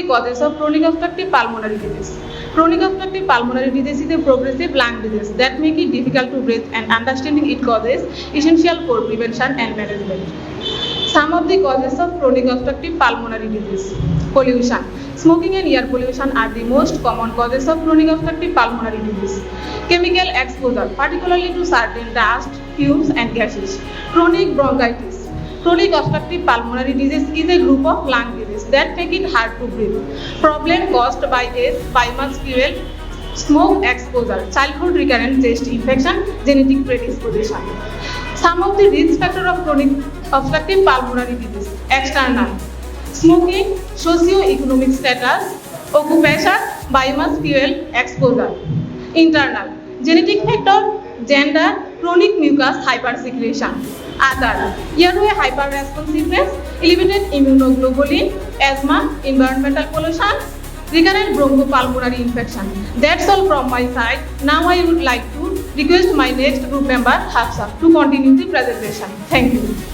the causes of chronic obstructive pulmonary disease. Chronic obstructive pulmonary disease is a progressive lung disease that make it difficult to breathe, and understanding its causes essential for prevention and management. Some of the causes of chronic obstructive pulmonary disease. Pollution. Smoking and air pollution are the most common causes of chronic obstructive pulmonary disease. Chemical exposure, particularly to certain dust, fumes and gases. Chronic bronchitis. Chronic obstructive pulmonary disease is a group of lung disease that make it hard to breathe. Problem caused by biomass fuel, smoke exposure, childhood recurrent chest infection, genetic predisposition. Some of the risk factors of chronic obstructive pulmonary disease. External. Smoking, socio-economic status, occupation, biomass fuel exposure. Internal. Genetic factor, gender, chronic mucus hypersecretion. Other. Airway hyperresponsiveness, elevated immunoglobulin, asthma, environmental pollution, recurrent bronchopulmonary infection. That's all from my side. Now I would like to request my next group member, Hafsa, to continue the presentation. Thank you.